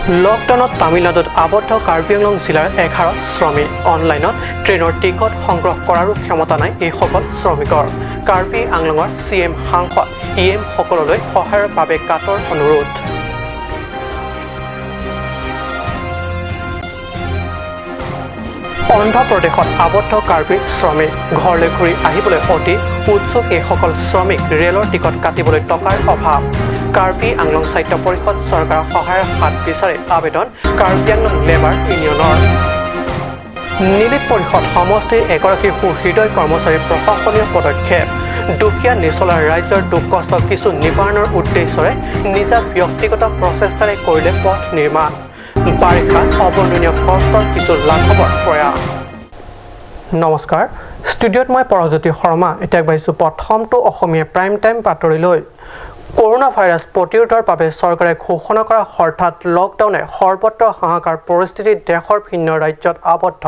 লকডাউনত তামিলনাডুত আবদ্ধ কাৰ্বি আংলং জিলাৰ 11 শ্ৰমিক অনলাইনত ট্ৰেইনৰ টিকট সংগ্ৰহ কৰাৰো ক্ষমতা নাই এইসকল শ্ৰমিকৰ কাৰ্বি আংলঙৰ CM সাংসদ EM সকললৈ সহায়ৰ বাবে কাটৰ অনুৰোধ অন্ধ্ৰপ্ৰদেশত আবদ্ধ কাৰ্বি শ্ৰমিক ঘৰলৈ ঘূৰি আহিবলৈ অতি উৎসুক এইসকল শ্ৰমিক ৰেলৰ টিকট কাটিবলৈ টকাৰ অভাৱ কাৰ্বি আংলং সাহিত্য পৰিষদ চৰকাৰৰ সহায়ৰ হাত বিচাৰি আবেদন কাৰ্বি আংলং লেবাৰ ইউনিয়নৰ নীলিত পৰিষদ সমষ্টিৰ এগৰাকী সুহৃদয় কৰ্মচাৰীৰ প্ৰশংসনীয় পদক্ষেপ দুখীয়া নিচলা ৰাজ্যৰ দুখ কষ্ট কিছু নিবাৰণৰ উদ্দেশ্যৰে নিজা ব্যক্তিগত প্ৰচেষ্টাৰে কৰিলে পথ নিৰ্মাণ বাৰিষাত অবৰ্ণনীয় কষ্টৰ কিছু লাঘৱৰ প্ৰয়াস নমস্কাৰ ষ্টুডিঅ'ত মই পৰজ্যোতি শৰ্মা এতিয়া আগবাঢ়িছো প্ৰথমটো অসমীয়া প্ৰাইম টাইম বাতৰিলৈ কৰোনা ভাইৰাছ প্ৰতিৰোধৰ বাবে চৰকাৰে ঘোষণা কৰা হঠাৎ লকডাউনে সৰ্বত্ৰ হাহাকাৰ পৰিস্থিতি দেশৰ ভিন্ন ৰাজ্যত আবদ্ধ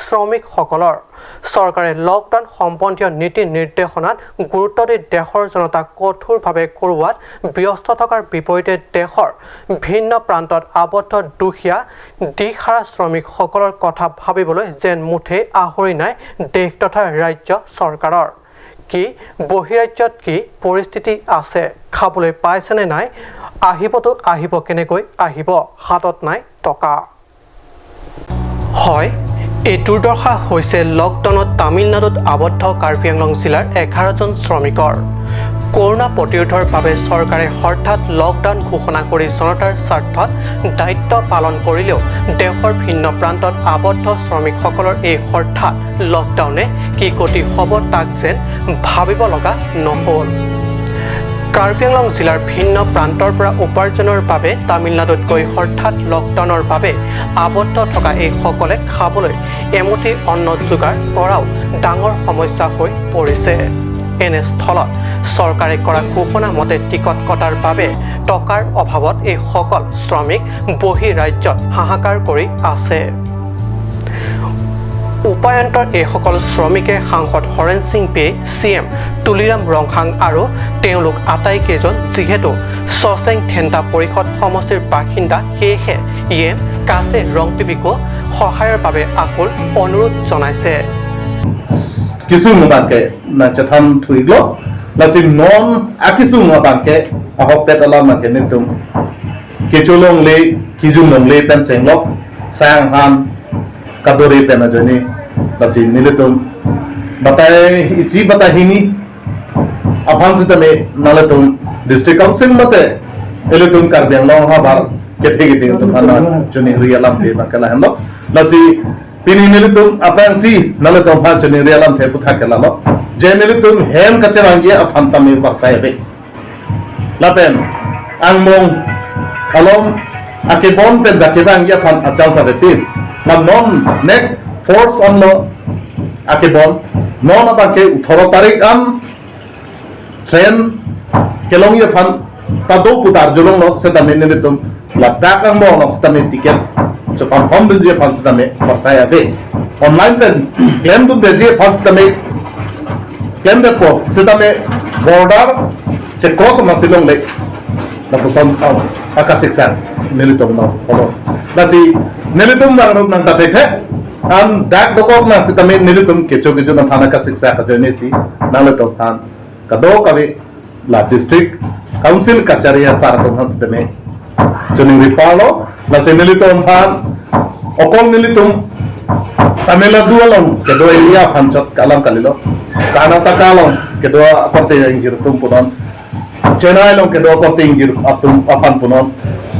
শ্ৰমিকসকলৰ চৰকাৰে লকডাউন সম্বন্ধীয় নীতি নিৰ্দেশনাত গুৰুত্ব দি দেশৰ জনতাক কঠোৰভাৱে কৰোৱাত ব্যস্ত থকাৰ বিপৰীতে দেশৰ ভিন্ন প্ৰান্তত আবদ্ধ দুখীয়া দিশহাৰা শ্ৰমিকসকলৰ কথা ভাবিবলৈ যেন মুঠেই আহৰি নাই দেশ তথা ৰাজ্য চৰকাৰৰ কি বহিৰাজ্যত কি পৰিস্থিতি আছে খাবলৈ পাইছেনে নাই আহিবতো আহিব কেনেকৈ আহিব হাতত নাই টকা হয় এই দুৰ্দশা হৈছে লকডাউনত তামিলনাডুত আবদ্ধ কাৰ্বি আংলং জিলাৰ 11 জন শ্ৰমিকৰ কৰোনা প্ৰতিৰোধৰ বাবে চৰকাৰে হঠাৎ লকডাউন ঘোষণা কৰি জনতাৰ স্বাৰ্থত দায়িত্ব পালন কৰিলেও দেশৰ ভিন্ন প্ৰান্তত আবদ্ধ শ্ৰমিকসকলৰ এই হঠাৎ লকডাউনে কি গতি হ'ব তাক যেন ভাবিব লগা নহ'ল কাৰ্বি আংলং জিলাৰ ভিন্ন প্ৰান্তৰ পৰা উপাৰ্জনৰ বাবে তামিলনাডুত গৈ হঠাৎ লকডাউনৰ বাবে আবদ্ধ থকা এইসকলে খাবলৈ এমুঠি অন্ন যোগাৰ কৰাও ডাঙৰ সমস্যা হৈ পৰিছে এনে স্থলত চৰকাৰে কৰা ঘোষণা মতে টিকট কটাৰ বাবে টকাৰ অভাৱত এইসকল শ্ৰমিক বহিৰাজ্যত হাহাকাৰ কৰি আছে উপায়ন্তৰ এইসকল শ্ৰমিকে সাংসদ হৰেণ সিং পে CM তুলিৰাম ৰংহাং আৰু তেওঁলোক আটাইকেইজন যিহেতু ছচেং থেণ্টা পৰিষদ সমষ্টিৰ বাসিন্দা সেয়েহে EM কাছে ৰংপিবিকো সহায়ৰ বাবে আকুল অনুৰোধ জনাইছে কিছু মবাকে না চাথান থুইলো লাসি নন akisu mabake ahok petala make nitum kechulong le kijulong le pen chenglok sang han kadori pen ajoni lasi nilitum batai isi batahini aphan sitame nalatum district council mate elitum kardiang long habar kethe gete to khana joni rialam pe bakala hendo lasi Pini nilitum apang si nalatum ha joni rialam the putha kelalo je nilitum hem kacerangia aphan tami baksai be lapen angmong alom akibon pen dakirangia phan achal sa betin non nek force on lo akibon non apake 18 tarik am train kelongia phan tado putar jolong lo setame nilitum ladak angmong lo setame tiket so confirm dia fans tame persaya be online pen claim tu dia fans tame claim de po setame border check cross masilong le na puson akasiksan nilitum no polo nasi nilitum nang tathe an dak dokok na setame nilitum kecho na thana kasiksa ka jone si nalitum than kado kabe la district council kacharia saratum hans tame joni ripalo nasi nilitum than okol nilitum Tamilnadu along kedua India pancot kalam kalilo Karnataka along kedua kote injir tumpunon Chennai along kedua kote injir apan punon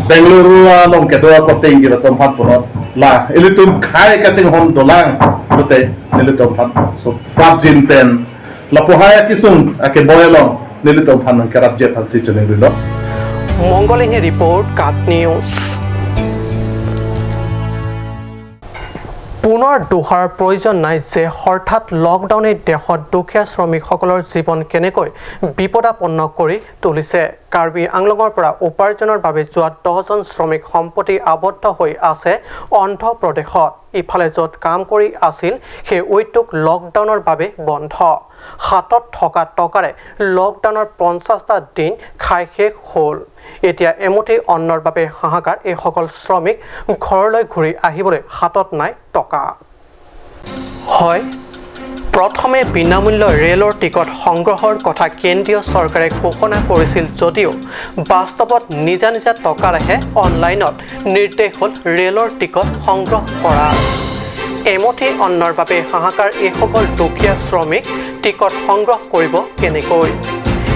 Bengaluru along kedua kote injir apan punon lah ilitum khai kacing hom dolang lute nilitum pan so pabjin pen lapuhaya kisung ake boyalong nilitum pan kerap je pan si chunirilo Mongolinge report Kat News পুনৰ দুহাৰ প্ৰয়োজন নাই যে হঠাৎ লকডাউনে দেশত দুখীয়া শ্ৰমিকসকলৰ জীৱন কেনেকৈ বিপদাপন্ন কৰি তুলিছে কাৰ্বি আংলঙৰ পৰা উপাৰ্জনৰ বাবে যোৱা 10 জন শ্ৰমিক সম্পত্তি আবদ্ধ হৈ আছে অন্ধ্ৰপ্ৰদেশত ইফালে য'ত কাম কৰি আছিল সেই উদ্যোগ লকডাউনৰ বাবে বন্ধ হাতত থকা টকাৰে লকডাউনৰ 50টা দিন খাই শেষ হ'ল এতিয়া এমুঠি অন্নৰ বাবে হাহাকাৰ এইসকল শ্ৰমিক ঘৰলৈ ঘূৰি আহিবলৈ হাতত নাই টকা হয় প্ৰথমে বিনামূল্য ৰেলৰ টিকট সংগ্ৰহৰ কথা কেন্দ্ৰীয় চৰকাৰে ঘোষণা কৰিছিল যদিও বাস্তৱত নিজা নিজা টকাৰেহে অনলাইনত নিৰ্দেশ হ'ল ৰেলৰ টিকট সংগ্ৰহ কৰা এমুঠি অন্নৰ বাবে হাহাকাৰ এইসকল দুখীয়া শ্ৰমিক টিকট সংগ্ৰহ কৰিব কেনেকৈ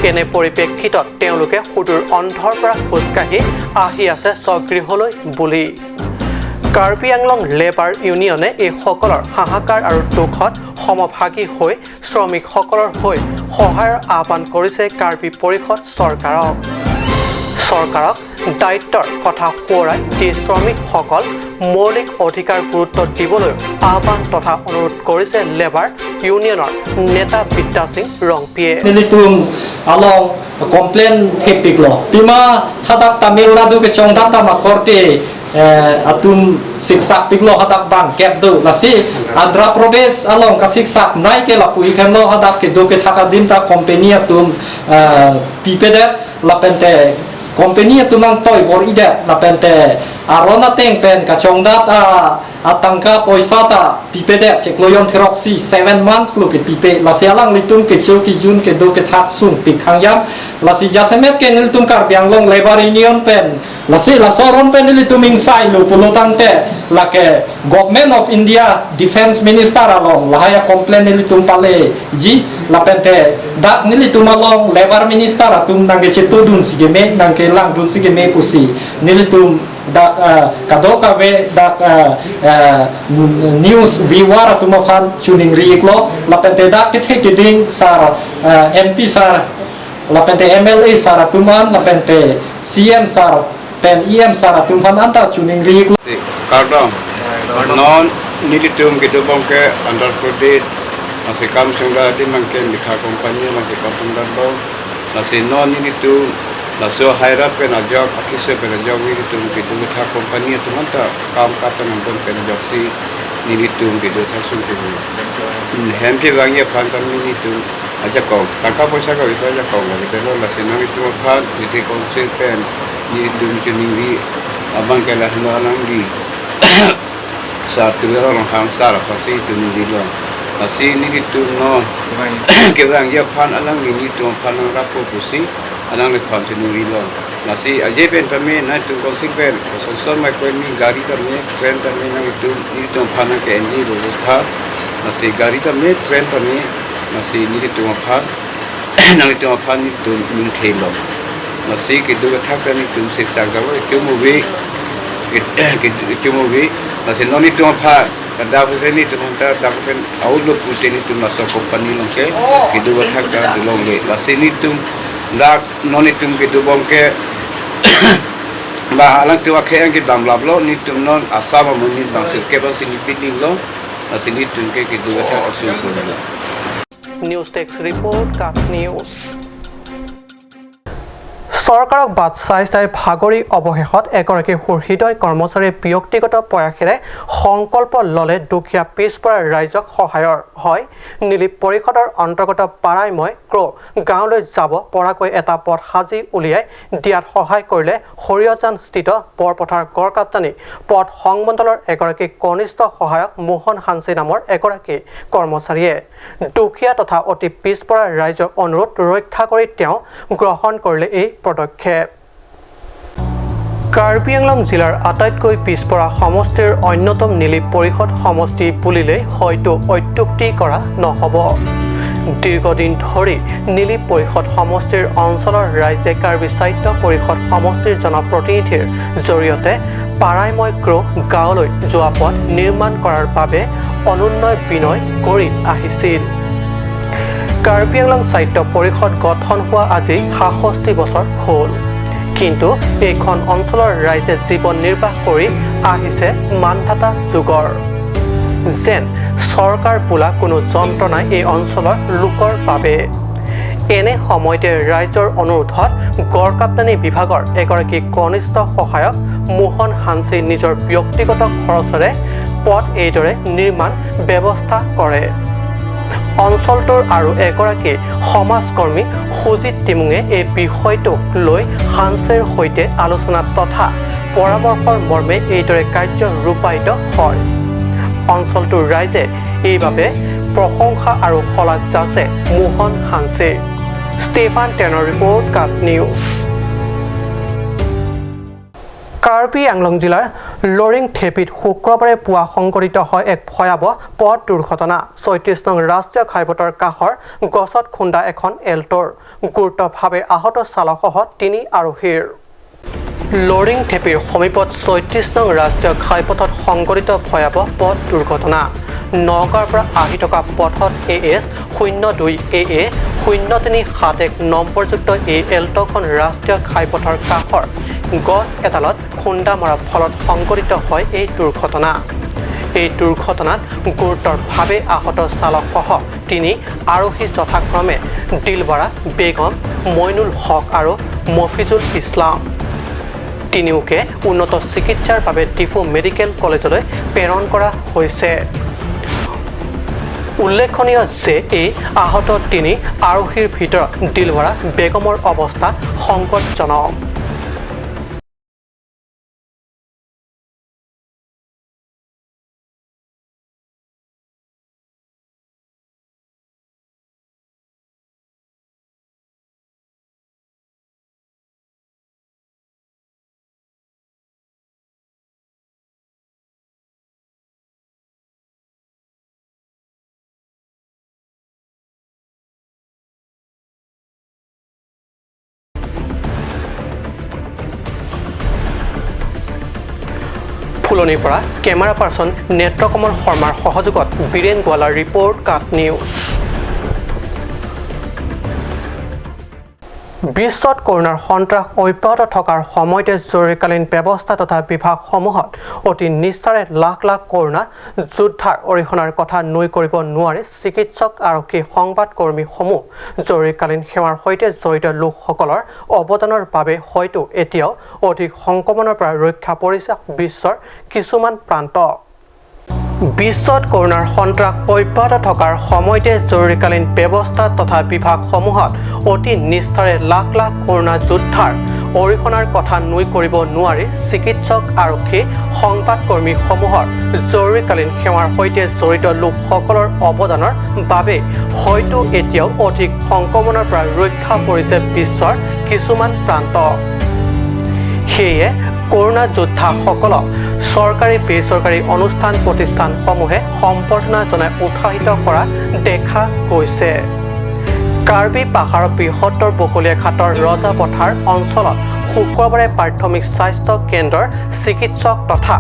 এনে পৰিপ্ৰেক্ষিতত তেওঁলোকে সুদূৰ অন্ধ্ৰৰ পৰা খোজকাঢ়ি আহি আছে স্বগৃহলৈ বুলি কাৰ্বি আংলং লেবাৰ ইউনিয়নে এইসকলৰ হাহাকাৰ আৰু দুখত সমভাগী হৈ শ্ৰমিকসকলৰ হৈ সহায়ৰ আহ্বান কৰিছে কাৰ্বি পৰিষদ চৰকাৰক দায়িত্বৰ কথা সোঁৱৰাই দি শ্ৰমিকসকল মৌলিক অধিকাৰ গুৰুত্ব দিবলৈ আহ্বান তথা অনুৰোধ কৰিছে লেবাৰ ইউনিয়নৰ নেতা বিদ্যা Singh ৰংপিয়ে along complain hepik lo pima hadak Tamil Nadu ke chongdak tama korte atum siksak piklo hadak bang kep do lasi Andhra Pradesh along ka siksak nai ke la pui khan lo hadak ke do ke thaka dim ta company atum pipedet la pente company atumang toy bor ide la pente arona teng pen ka chongdat atangka poisa ta pipedet chekloyon theroxi 7 months lo ke pipe la sialang litum ke cheu ki jun ke do ke thak sung pikhangyam la si jasemet ke niltum kar bianglong labor union pen la si la soron pen nilitum insai lo pulutante la ke government of India defense minister along la haya complain nilitum pale ji la pente dak nilitum along labor minister atum nang ke chetu dun sige me nang ke lang dun sige me pusi nilitum dak kadoka ve dak news viewar atumafan chuning riiklo lapente dak ke ding sar MP sar lapente MLA sar atuman lapente CM sar pen EM sar atumfan anta chuning riiklo Kardom non nititum gitu bangke Andhra Pradesh masih kam sungga di mangke likha company masih kampung dando masih non nititum Laso hire up na job akise pe job ni tu ke tu tha company tu manta kam kata nambon pe job si ni tu ke do tha sun ke hem ke bangi phan tam ni tu aja ko taka paisa ka ita aja ko la ke lo la sina ni tu phan ni te kon se pen ni tu ni ni abang ke la hna nang di sa tu ro ron ham sara pa si tu ni lo asi ni tu no ke bangi phan alang ni tu phan ra ko pusi anang le continue lo nasi aje pen tame na tu konsekuen sonsor mai ko ni gari tame train tame na tu ni tu phana ke enji ro tha nasi gari tame train tame nasi ni tu phan na tu phan ni tu ni thelo nasi ke du tha ka ni tu se sa ga wa ke movie nasi no ni tu phan kada se ni tu ta da pen outlook ute ni tu na so company lo ke du tha ka du lo le nasi ni tu dak non itum gitu bongke ba alang tu akhe ang dam lablo ni tum non asama muni bang ke ba sini piting lo asini tum ke gitu ta asu ko lo news text report cut news চৰকাৰক বাদ চাই ভাগৰি অৱশেষত এগৰাকী হৃদয় কৰ্মচাৰীৰ ব্যক্তিগত প্ৰয়াসেৰে সংকল্প ল'লে দুখীয়া পিছপৰা ৰাইজক সহায়ৰ হয় নীলি পৰিষদৰ অন্তৰ্গত পাৰাই মই গাঁৱলৈ যাব পৰাকৈ এটা পথ সাজি উলিয়াই দিয়াত সহায় কৰিলে হৰিয়াজান স্থিত বৰপথাৰ গড়কাপ্তানি পথ সংমণ্ডলৰ এগৰাকী কনিষ্ঠ সহায়ক মোহন হানচি নামৰ এগৰাকী কৰ্মচাৰীয়ে দুখীয়া তথা অতি পিছপৰা ৰাইজৰ অনুৰোধ ৰক্ষা কৰি তেওঁ গ্ৰহণ কৰিলে এই পদক্ষেপ কাৰ্বি আংলং জিলাৰ আটাইতকৈ পিছপৰা সমষ্টিৰ অন্যতম নীলি পৰিষদ সমষ্টি বুলিলে হয়তো অত্যুক্তি কৰা নহ'ব দীৰ্ঘদিন ধৰি নীলি পৰিষদ সমষ্টিৰ অঞ্চলৰ ৰাইজে কাৰ্বি সাহিত্য পৰিষদ সমষ্টিৰ জনপ্ৰতিনিধিৰ জৰিয়তে পাৰাইময় গাঁৱলৈ যোৱা পথ নিৰ্মাণ কৰাৰ বাবে অনুন্নয় বিনয় কৰি আহিছিল কাৰ্বি আংলং সাহিত্য পৰিষদ গঠন হোৱা আজি ৬৭ বছৰ হ'ল কিন্তু এইখন অঞ্চলৰ ৰাইজে জীৱন নিৰ্বাহ কৰি আহিছে মানধাতা যুগৰ যেন চৰকাৰ বোলা কোনো যন্ত্ৰণাই এই অঞ্চলৰ লোকৰ বাবে এনে সময়তে ৰাইজৰ অনুৰোধত গড়কাপ্তানি বিভাগৰ এগৰাকী কনিষ্ঠ সহায়ক মোহন হানচি নিজৰ ব্যক্তিগত খৰচেৰে পথ এইদৰে নিৰ্মাণ ব্যৱস্থা কৰে অঞ্চলটোৰ আৰু এগৰাকী সমাজকৰ্মী সুজিত টিমুঙে এই বিষয়টোক লৈ হানছেৰ সৈতে আলোচনা তথা পৰামৰ্শৰ মৰ্মে এইদৰে কাৰ্য ৰূপায়িত হয় অঞ্চলটোৰ ৰাইজে এইবাবে প্ৰশংসা আৰু শলাগ যাচে মোহন হানছে ষ্টেফান টেনৰ report cup news Karbi Anglong জিলাৰ লৰিং থেপিত শুক্ৰবাৰে পুৱা সংঘটিত হয় এক ভয়াৱহ পথ দুৰ্ঘটনা ৩৬ নং ৰাষ্ট্ৰীয় ঘাইপথৰ কাষৰ গছত খুন্দা এখন এল্টৰ গুৰুতৰভাৱে আহত চালকসহ ৩ আৰোহীৰ লৰিং থেপিৰ সমীপত ৩৬ নং ৰাষ্ট্ৰীয় ঘাইপথত সংঘটিত ভয়াৱহ পথ দুৰ্ঘটনা নগাঁৱৰ পৰা আহি থকা পথত AS 02 AA 0371 নম্বৰযুক্ত এই এল্টখন ৰাষ্ট্ৰীয় ঘাইপথৰ কাষৰ গছ এডালত খুন্দা মৰাৰ ফলত সংঘটিত হয় এই দুৰ্ঘটনা এই দুৰ্ঘটনাত গুৰুতৰভাৱে আহত চালকসহ ৩ আৰোহী যথাক্ৰমে দিলৱাৰা বেগম মইনুল হক আৰু মফিজুল ইছলাম তিনিওকে উন্নত চিকিৎসাৰ বাবে ডিফু মেডিকেল কলেজলৈ প্ৰেৰণ কৰা হৈছে উল্লেখনীয় যে এই আহত ৩ আৰোহীৰ ভিতৰত দিলৱাৰা বেগমৰ অৱস্থা সংকটজনক ফুলনিৰ পৰা কেমেৰা পাৰ্চন নেত্ৰকমল শৰ্মাৰ সহযোগত বীৰেন গোৱালাৰ ৰিপৰ্ট কাট নিউজ বিশ্বত কৰোনাৰ সন্ত্ৰাস অব্যাহত থকাৰ সময়তে জৰুৰীকালীন ব্যৱস্থা তথা বিভাগসমূহত অতি নিষ্ঠাৰে লাখ লাখ কৰোনা যোদ্ধাৰ অৰিহণাৰ কথা নুই কৰিব নোৱাৰে চিকিৎসক আৰক্ষী সংবাদকৰ্মীসমূহ জৰুৰীকালীন সেৱাৰ সৈতে জড়িত লোকসকলৰ অৱদানৰ বাবে হয়তো এতিয়াও অধিক সংক্ৰমণৰ পৰা ৰক্ষা পৰিছে বিশ্বৰ কিছুমান প্ৰান্ত বিশ্বত কৰোনাৰ সন্ত্ৰাস অব্যাহত থকাৰ সময়তে জৰুৰীকালীন ব্যৱস্থা তথা বিভাগসমূহত অতি নিষ্ঠাৰে লাখ লাখ কৰোনা যোদ্ধাৰ অৰিহণাৰ কথা নুই কৰিব নোৱাৰি চিকিৎসক আৰক্ষী সংবাদকৰ্মীসমূহৰ জৰুৰীকালীন সেৱাৰ সৈতে জড়িত লোকসকলৰ অৱদানৰ বাবে হয়তো এতিয়াও অধিক সংক্ৰমণৰ পৰা ৰক্ষা পৰিছে বিশ্বৰ কিছুমান প্ৰান্ত সেয়ে কৰোনা যোদ্ধাসকলক চৰকাৰী বেচৰকাৰী অনুষ্ঠান প্ৰতিষ্ঠানসমূহে সম্বৰ্ধনা জনাই উৎসাহিত কৰা দেখা গৈছে কাৰ্বি পাহাৰৰ বৃহত্তৰ বকলীয়া ঘাটৰ ৰজাপথাৰ অঞ্চলত শুক্ৰবাৰে প্ৰাথমিক স্বাস্থ্য কেন্দ্ৰৰ চিকিৎসক তথা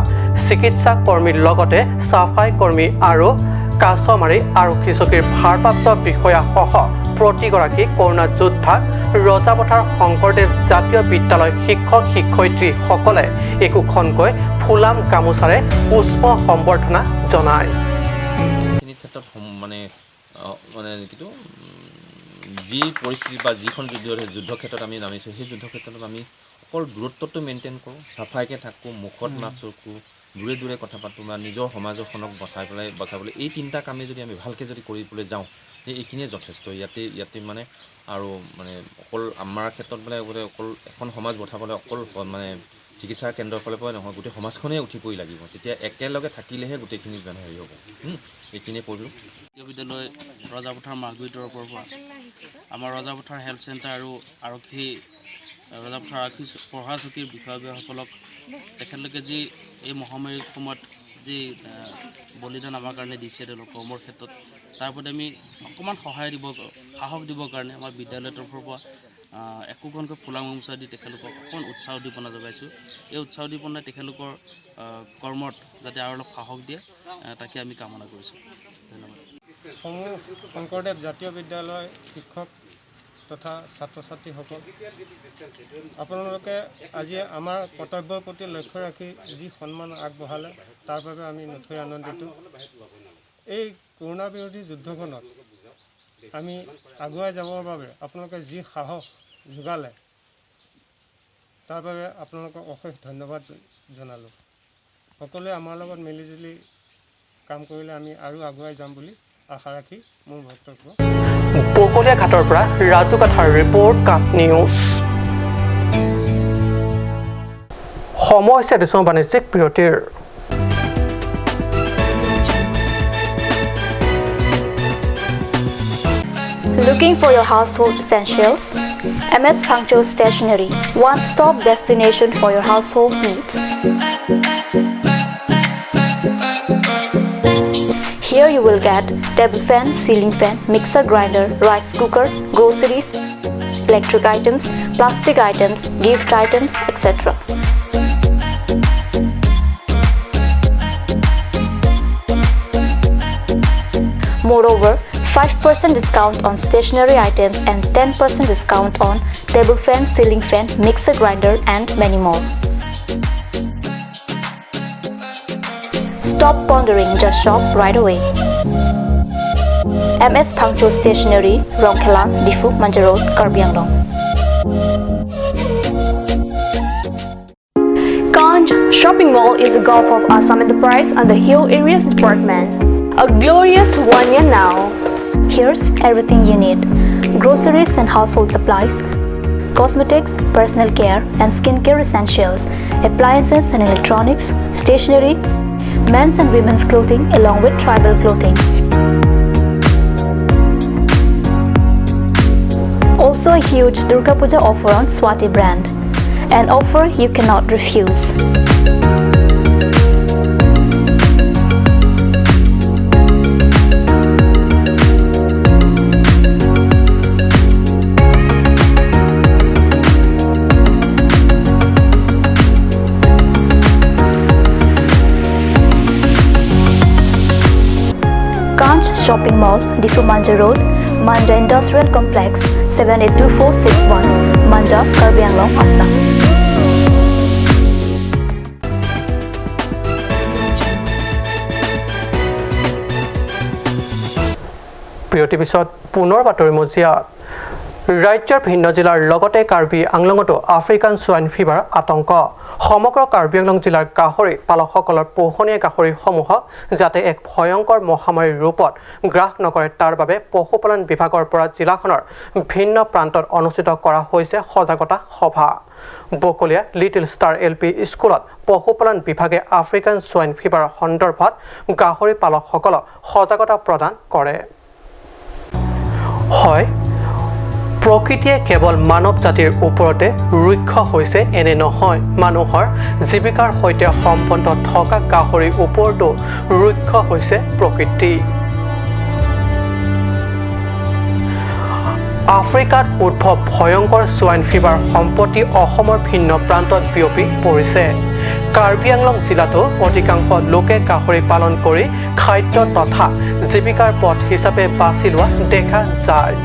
চিকিৎসা কৰ্মীৰ লগতে চাফাই কৰ্মী আৰু কাছমাৰী আৰক্ষী চকীৰ ভাৰপ্ৰাপ্ত বিষয়াসহ প্ৰতিগৰাকী কৰোনা যোদ্ধাক ৰজাপথাৰ শংকৰদেৱ জাতীয় বিদ্যালয় শিক্ষক শিক্ষয়িত্ৰীসকলে একোখনকৈ ফুলাম গামোচাৰে পুষ্প সম্বৰ্ধনা জনায় ক্ষেত্ৰত মানে কিটো যি পৰিস্থিতি বা যিখন যুদ্ধ ক্ষেত্ৰত আমি নামিছোঁ সেই যুদ্ধ ক্ষেত্ৰত আমি অকল দূৰত্বটো মেইনটেইন কৰোঁ চাফাইকৈ থাকোঁ মুখত মাস্ক ৰাখোঁ দূৰে দূৰে কথা পাতোঁ বা নিজৰ সমাজখনক বচাবলৈ এই তিনিটা কামেই যদি আমি ভালকৈ যদি কৰিবলৈ যাওঁ এইখিনিয়ে যথেষ্ট ইয়াতে মানে আৰু মানে অকল আমাৰ ক্ষেত্ৰত মানে অকল এখন সমাজ বচাবলৈ অকল মানে চিকিৎসা কেন্দ্ৰৰ ফালৰ পৰাই নহয় গোটেই সমাজখনেই উঠি পৰি লাগিব তেতিয়া একেলগে থাকিলেহে গোটেইখিনি মানে হেৰি হ'ব এইখিনিয়ে পঢ়িলোঁ জাতীয় বিদ্যালয় ৰজাপথাৰ মাগুৰি তৰফৰ পৰা আমাৰ ৰজাপথাৰ হেল্থ চেণ্টাৰ আৰু আৰক্ষী ৰজাপথাৰ আৰক্ষী পঢ়া চকীৰ বিষয়সকলক তেখেতলোকে যি এই মহামাৰীৰ সময়ত যি বলিদান আমাৰ কাৰণে দিছে তেওঁলোকৰ কৰ্মৰ ক্ষেত্ৰত তাৰ প্ৰতি আমি অকণমান সাহস দিবৰ কাৰণে আমাৰ বিদ্যালয়ৰ তৰফৰ পৰা একোখনকৈ ফুলা গামোচা দি তেখেতলোকক অকণ উৎসাহ উদ্দীপনা যোগাইছোঁ এই উৎসাহ উদ্দীপনাই তেখেতলোকৰ কৰ্মত যাতে আৰু অলপ সাহস দিয়ে তাকে আমি কামনা কৰিছোঁ ধন্যবাদ সমূহ শংকৰদেৱ জাতীয় বিদ্যালয় শিক্ষক তথা ছাত্ৰ ছাত্ৰীসকল আপোনালোকে আজি আমাৰ কৰ্তব্যৰ প্ৰতি লক্ষ্য ৰাখি যি সন্মান আগবঢ়ালে তাৰ বাবে আমি নথৈ আনন্দিত এই কৰোনা বিৰোধী যুদ্ধখনত আমি আগুৱাই যাবৰ বাবে আপোনালোকে যি সাহস যোগালে তাৰ বাবে আপোনালোকক অশেষ ধন্যবাদ জনালোঁ সকলোৱে আমাৰ লগত মিলিজুলি কাম কৰিলে আমি আৰু আগুৱাই যাম বুলি আশা ৰাখি মোৰ বক্তব্য বকলীয়া ঘাটৰ পৰা ৰাজু কাঠাৰ ৰিপৰ্ট কাট নিউজ। সময় হৈছে দেশৰ বাণিজ্যিক বিৰতিৰ। Looking for your household essentials? MS Fangcho Stationery, one-stop destination for your household needs. Here you will get table fan, ceiling fan, mixer grinder, rice cooker, groceries, electric items, plastic items, gift items, etc. Moreover, 5% discount on stationery items and 10% discount on table fan, ceiling fan, mixer grinder and many more. Stop pondering, just shop right away. MS Phangcho Stationery, Rongkhelang, Difu, Manja Road, Karbi Anglong. Kanj Shopping Mall is a Gulf of Assam enterprise and the Hill Areas Department. A glorious 1 year now. Here's everything you need: groceries and household supplies, cosmetics, personal care and skincare essentials, appliances and electronics, stationery, men's and women's clothing along with tribal clothing. Also a huge Durga Puja offer on Swati brand, an offer you cannot refuse. Kanj Shopping Mall, Difu Manja Road, Manja Industrial Complex, 782461, Manja, Karbi Anglong, Assam. বিৰতিৰ পিছত পুনৰ বাতৰি মজিয়াত। ৰাজ্যৰ ভিন্ন জিলাৰ লগতে Karbi আংলঙতো African swine fever আতংক। সমগ্ৰ কাৰ্বি আংলং জিলাৰ গাহৰি পালকসকলৰ পোহনীয়া গাহৰিসমূহক যাতে এক ভয়ংকৰ মহামাৰীৰ ৰূপত গ্ৰাস নকৰে তাৰ বাবে পশুপালন বিভাগৰ পৰা জিলাখনৰ ভিন্ন প্ৰান্তত অনুষ্ঠিত কৰা হৈছে সজাগতা সভা। বকলীয়া লিটিল ষ্টাৰ LP স্কুলত পশুপালন বিভাগে আফ্ৰিকান সোৱাইন ফিভাৰৰ সন্দৰ্ভত গাহৰি পালকসকলক সজাগতা প্ৰদান কৰে। হয়, প্ৰকৃতিয়ে কেৱল মানৱ জাতিৰ ওপৰতে ৰুক্ষ হৈছে এনে নহয়, মানুহৰ জীৱিকাৰ সৈতে সম্বন্ধ থকা গাহৰিৰ ওপৰতো ৰুক্ষ হৈছে প্ৰকৃতি। আফ্ৰিকাত উদ্ভৱ ভয়ংকৰ সোৱাইন ফিভাৰ সম্প্ৰতি অসমৰ ভিন্ন প্ৰান্তত বিয়পি পৰিছে। কাৰ্বি আংলং জিলাতো অধিকাংশ লোকে গাহৰি পালন কৰি খাদ্য তথা জীৱিকাৰ পথ হিচাপে বাছি লোৱা দেখা যায়।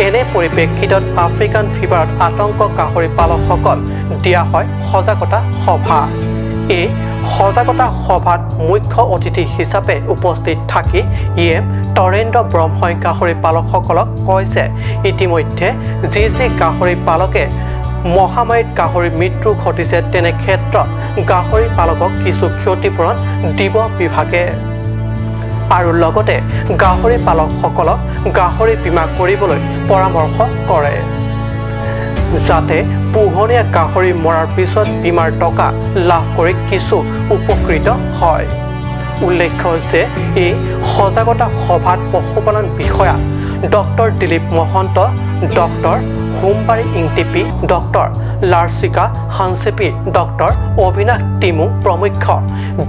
এনে পৰিপ্ৰেক্ষিতত আফ্ৰিকান ফিভাৰত আতংক গাহৰি পালকসকল দিয়া হয় সজাগতা সভা। এই সজাগতা সভাত মুখ্য অতিথি হিচাপে উপস্থিত থাকি তৰেন্দ্ৰ ব্ৰহ্মই গাহৰি পালকসকলক কয় যে ইতিমধ্যে যি গাহৰি পালকে মহামাৰীত গাহৰিৰ মৃত্যু ঘটিছে তেনে ক্ষেত্ৰত গাহৰি পালকক কিছু ক্ষতিপূৰণ দিব বিভাগে। আৰু লগতে গাহৰি পালকসকলক গাহৰি বীমা কৰিবলৈ পৰামৰ্শ কৰে যাতে পোহনীয়া গাহৰি মৰাৰ পিছত বীমাৰ টকা লাভ কৰি কিছু উপকৃত হয়। উল্লেখ্য যে এই সজাগতা সভাত পশুপালন বিষয়া doctor Dilip Mahanta, doctor Hombari Ingtipi, doctor Larchika Hansepi, doctor Abinash Timu প্ৰমুখ্য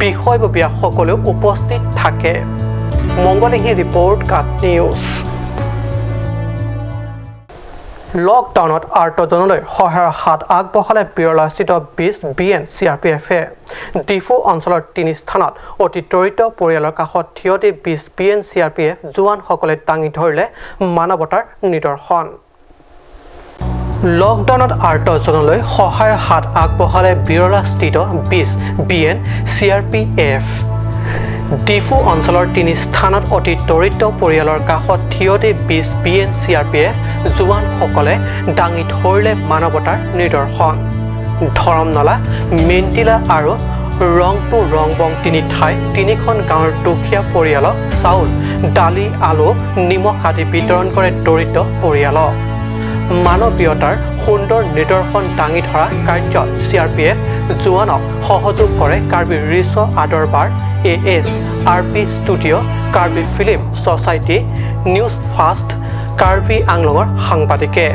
বিষয়ববীয়াসকলেও উপস্থিত থাকে। মংগলিহী ৰিপৰ্ট কাট নিউজ। লকডাউনত আৰ্তজনলৈ সহায়ৰ হাত আগবঢ়ালে বিৰলাস্থিত 20 BN CRPFে। ডিফু অঞ্চলৰ 3 স্থানত অতি দৰিদ্ৰ পৰিয়ালৰ কাষত থিয় দি 20 BN CRPF জোৱানসকলে দাঙি ধৰিলে মানৱতাৰ নিদৰ্শন। লকডাউনত আৰ্তজনলৈ সহায়ৰ হাত আগবঢ়ালে বিৰলাস্থিত 20 BN CRPF। ডিফু অঞ্চলৰ 3 স্থানত অতি দৰিদ্ৰ পৰিয়ালৰ কাষত থিয় দি 20 BN CRPF জোৱানসকলে দাঙি ধৰিলে মানৱতাৰ নিদৰ্শন। ধৰমনলা, মেণ্টিলা আৰু ৰংটো ৰংবং তিনি ঠাই তিনিখন গাঁৱৰ দুখীয়া পৰিয়ালক চাউল দালি আলু নিমখ আদি বিতৰণ কৰে দৰিদ্ৰ পৰিয়ালক মানৱীয়তাৰ সুন্দৰ নিদৰ্শন দাঙি ধৰা কাৰ্যত CRPF জোৱানক সহযোগ কৰে কাৰ্বি ৰিছ আদৰবাৰ AS RP studio' Karbi film society news fast Karbi আংলঙৰ সাংবাদিকে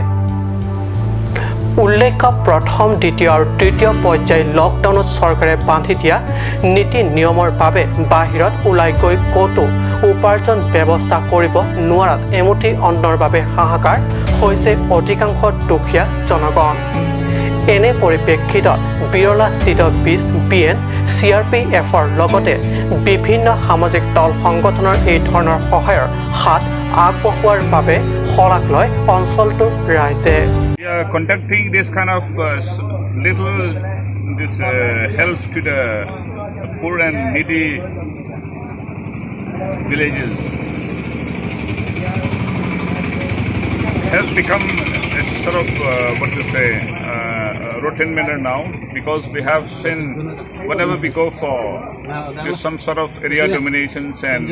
উল্লেখ্য প্ৰথম দ্বিতীয় আৰু তৃতীয় পৰ্যায় লকডাউনত চৰকাৰে বান্ধি দিয়া নীতি নিয়মৰ বাবে বাহিৰত ওলাই গৈ ক'তো উপাৰ্জন ব্যৱস্থা কৰিব নোৱাৰাত এমুঠি অন্নৰ বাবে হাহাকাৰ হৈছে অধিকাংশ দুখীয়া জনগণ এনে পৰিপ্ৰেক্ষিতত বিৰলাস্থিত BN CRPFৰ লগতে বিভিন্ন সামাজিক দল সংগঠনৰ এই ধৰণৰ সহায়ৰ হাত আগবঢ়োৱাৰ বাবে শলাগ লয় অঞ্চলটোৰ ৰাইজে We are conducting this kind of help to the poor and needy villages. Has become a sort of routine manner now because we have seen whenever we go for some sort of area dominations and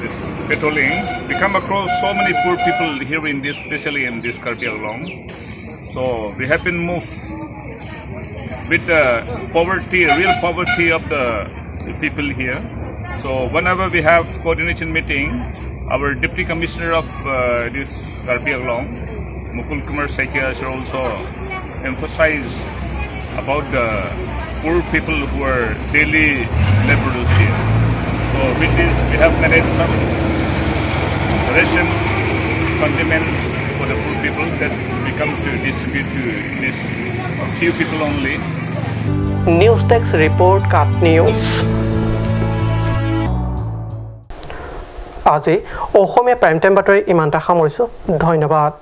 this patrolling, we come across so many poor people here in this, especially in this Karbi Anglong. So we have been moved with the poverty, real poverty of the people here. So whenever we have coordination meeting, our Deputy Commissioner of this Karbi Anglong, Mukul Kumar Saikia, should also emphasize about the poor people who are daily laborers here. So with this, we have managed some ration condiments for the poor people that we come to distribute to this few people only. News Text Report Cut News. আজি অসমীয়া prime time বাতৰি ইমানটা সামৰিছোঁ ধন্যবাদ